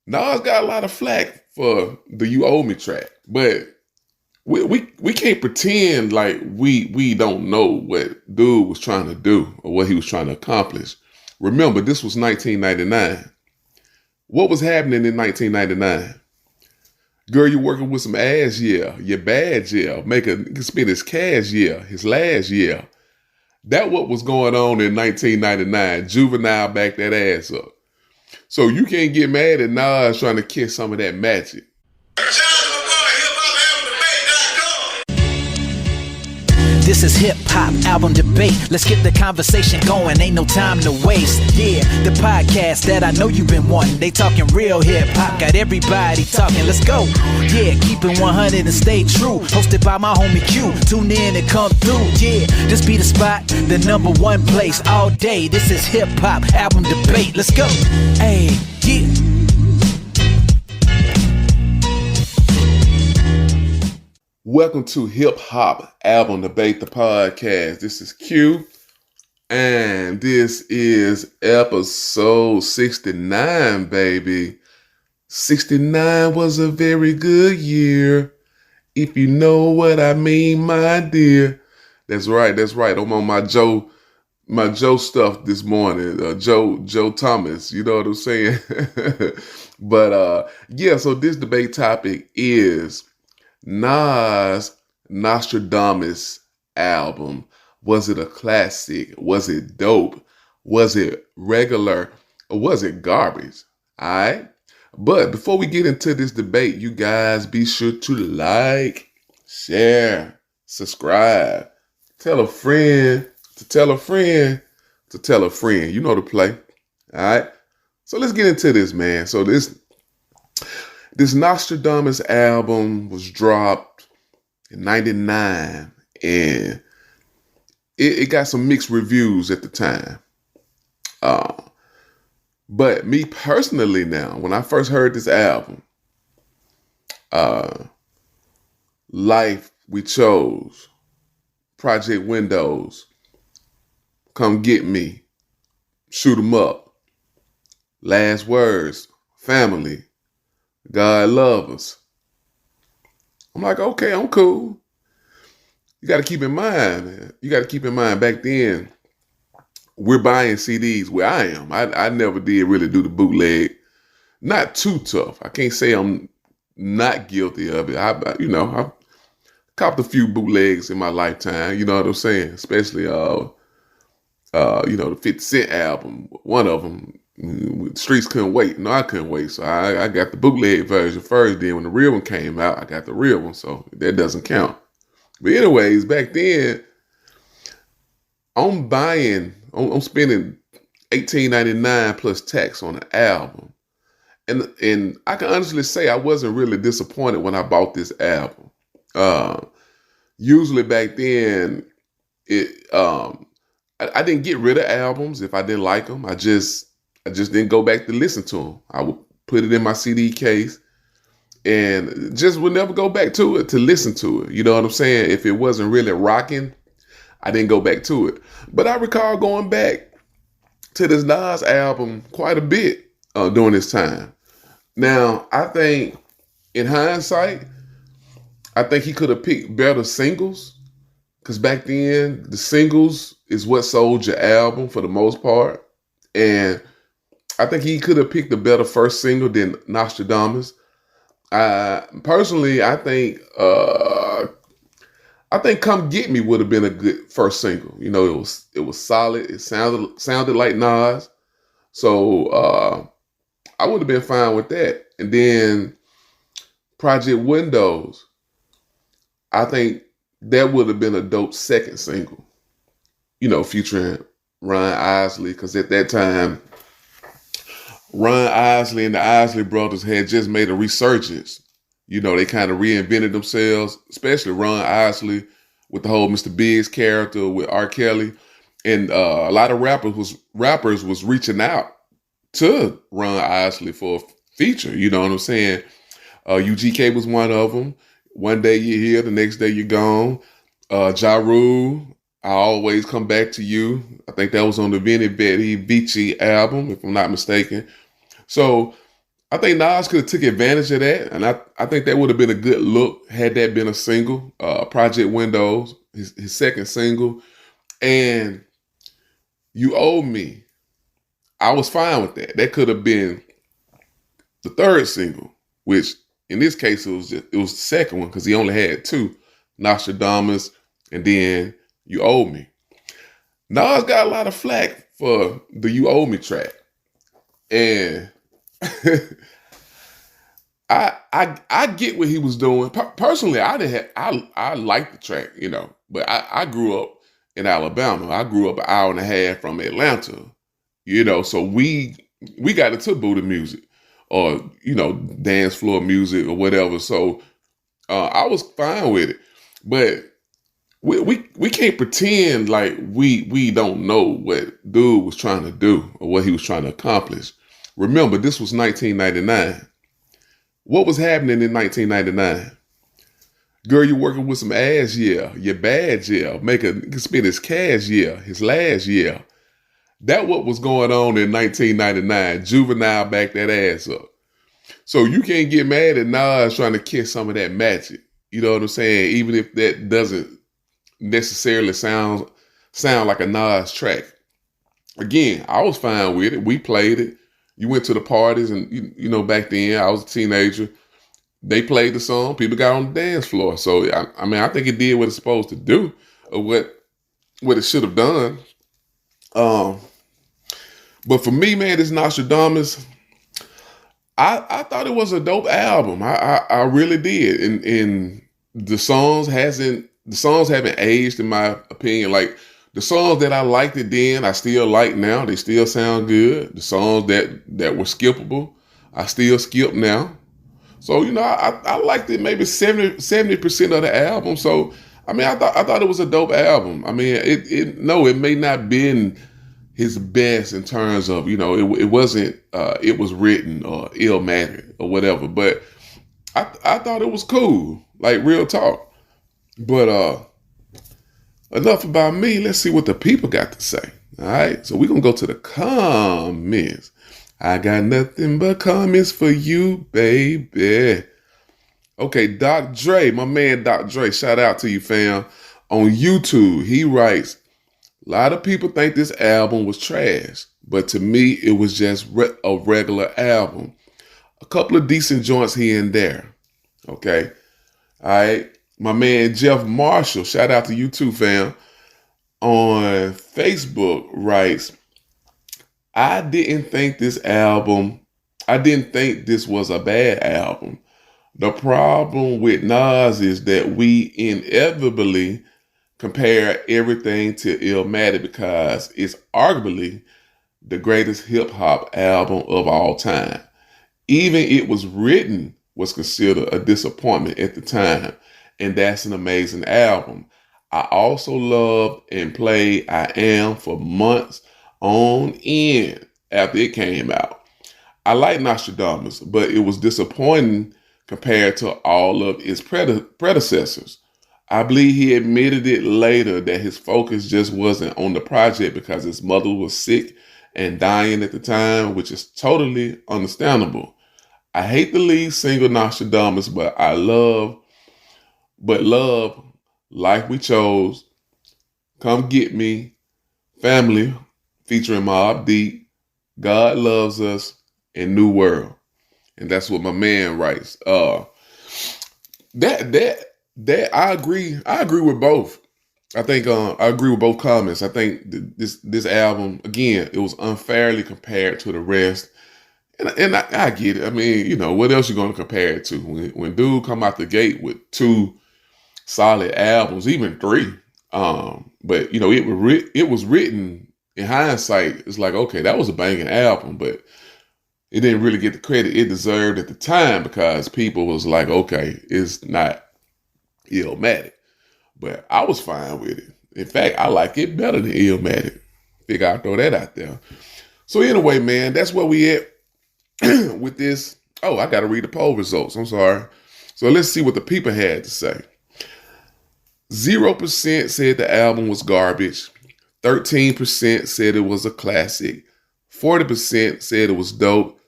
Nas got a lot of flack for the "You Owe Me" track, but we can't pretend like we don't know what dude was trying to do or what he was trying to accomplish. Remember, this was 1999. What was happening in 1999? Girl, you're working with some ass, yeah. Your bad, yeah. Make a nigga spend his cash, yeah. His last year. That what was going on in 1999. Juvenile backed that ass up. So you can't get mad at Nas trying to kiss some of that magic. This is hip hop album debate. Let's get the conversation going. Ain't no time to waste. Yeah, the podcast that I know you've been wanting. They talking real hip hop. Got everybody talking. Let's go. Yeah, keep it 100 and stay true. Hosted by my homie Q. Tune in and come through. Yeah, this be the spot, the number one place all day. This is hip hop album debate. Let's go. Hey, yeah. Welcome to Hip Hop Album Debate, the podcast. This is Q, and this is episode 69, baby. 69 was a very good year, if you know what I mean, my dear. That's right. I'm on my Joe stuff this morning. Joe Thomas, you know what I'm saying? But yeah, so this debate topic is Nas' Nastradamus album. Was it a classic? Was it dope? Was it regular? Or was it garbage? Alright? But before we get into this debate, you guys be sure to like, share, subscribe, tell a friend to tell a friend to tell a friend. You know the play. Alright? So let's get into this, man. So this Nostradamus album was dropped in 99, and it got some mixed reviews at the time. But me personally now, when I first heard this album, Life We Chose, Project Windows, Come Get Me, Shoot 'Em Up, Last Words, Family, God Love Us. I'm like, okay, I'm cool. You got to keep in mind, man. You got to keep in mind back then, we're buying CDs where I am. I never did really do the bootleg. Not too tough. I can't say I'm not guilty of it. I copped a few bootlegs in my lifetime. You know what I'm saying? Especially, the 50 Cent album. One of them. Streets couldn't wait. No, I couldn't wait. So I got the bootleg version first. Then when the real one came out, I got the real one. So that doesn't count. But anyways, back then, I'm spending $18.99 plus tax on an album. And I can honestly say I wasn't really disappointed when I bought this album. Usually back then, I didn't get rid of albums if I didn't like them. I just didn't go back to listen to them. I would put it in my CD case and just would never go back to it to listen to it. You know what I'm saying? If it wasn't really rocking, I didn't go back to it. But I recall going back to this Nas album quite a bit during this time. Now, I think in hindsight, I think he could have picked better singles, because back then the singles is what sold your album for the most part. And I think he could have picked a better first single than Nostradamus. Personally, I think "Come Get Me" would have been a good first single. You know, it was solid. It sounded like Nas, so I would have been fine with that. And then Project Windows, I think that would have been a dope second single. You know, featuring Ron Isley, because at that time, Ron Isley and the Isley brothers had just made a resurgence. You know, they kind of reinvented themselves, especially Ron Isley with the whole Mr. Biggs character with R. Kelly. And a lot of rappers was reaching out to Ron Isley for a feature. You know what I'm saying? UGK was one of them. One day you're here, the next day you're gone. Ja Rule, I Always Come Back to You. I think that was on the Vinny Betty Vici album, if I'm not mistaken. So I think Nas could have took advantage of that, and I think that would have been a good look had that been a single. Project Windows, his second single, and You Owe Me. I was fine with that. That could have been the third single, which in this case it was the second one because he only had two, Nostradamus and then You Owe Me. Nas got a lot of flack for the You Owe Me track, and I get what he was doing. Personally, I liked the track, but I grew up in Alabama. I grew up an hour and a half from Atlanta, so we got into booty music or dance floor music or whatever. So I was fine with it, but we can't pretend like we don't know what dude was trying to do or what he was trying to accomplish. Remember, this was 1999. What was happening in 1999? Girl, you're working with some ass, yeah. You're bad, yeah. You can spend his cash, yeah. His last year. That what was going on in 1999. Juvenile backed that ass up. So you can't get mad at Nas trying to kiss some of that magic. You know what I'm saying? Even if that doesn't necessarily sound like a Nas track. Again, I was fine with it. We played it. You went to the parties, and back then I was a teenager. They played the song. People got on the dance floor. So I think it did what it's supposed to do, or what it should have done. But for me, man, this Nostradamus, I thought it was a dope album. I really did, and the songs haven't aged in my opinion. Like, the songs that I liked it then, I still like now. They still sound good. The songs that were skippable, I still skip now. So, I liked it maybe 70% of the album. So, I thought it was a dope album. it may not been his best in terms of, it wasn't, it was written or Illmatic or whatever. But I thought it was cool, like real talk. But, enough about me. Let's see what the people got to say. All right. So we're going to go to the comments. I got nothing but comments for you, baby. Okay. Doc Dre, my man Doc Dre, shout out to you, fam. On YouTube, he writes, a lot of people think this album was trash, but to me, it was just a regular album. A couple of decent joints here and there. Okay. All right. My man Jeff Marshall, shout out to you too, fam, on Facebook writes, I didn't think this was a bad album. The problem with Nas is that we inevitably compare everything to Illmatic because it's arguably the greatest hip hop album of all time. Even It Was Written was considered a disappointment at the time. And that's an amazing album. I also loved and played I Am for months on end after it came out. I like Nostradamus, but it was disappointing compared to all of its predecessors. I believe he admitted it later that his focus just wasn't on the project because his mother was sick and dying at the time, which is totally understandable. I hate the lead single Nostradamus, but love Life We Chose, Come Get Me, Family featuring Mobb Deep, God Loves Us, and New World. And that's what my man writes. That I agree with both. I think I agree with both comments. I think this album, again, it was unfairly compared to the rest. And I get it. What else you gonna compare it to? When dude come out the gate with two solid albums, even three. But it was written in hindsight. It's like, okay, that was a banging album, but it didn't really get the credit it deserved at the time because people was like, okay, it's not Illmatic. But I was fine with it. In fact, I like it better than Illmatic. Figure I'll throw that out there. So anyway, man, that's where we at with this. Oh, I got to read the poll results. I'm sorry. So let's see what the people had to say. 0% said the album was garbage. 13% said it was a classic. 40% said it was dope.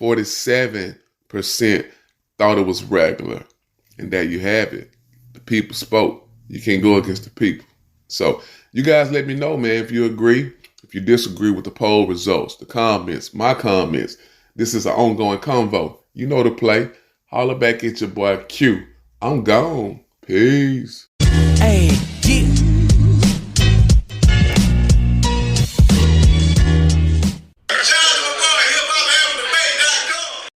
47% thought it was regular. And there you have it. The people spoke. You can't go against the people. So you guys let me know, man, if you agree, if you disagree with the poll results, the comments, my comments. This is an ongoing convo. You know the play. Holler back at your boy Q. I'm gone. Peace. Hey.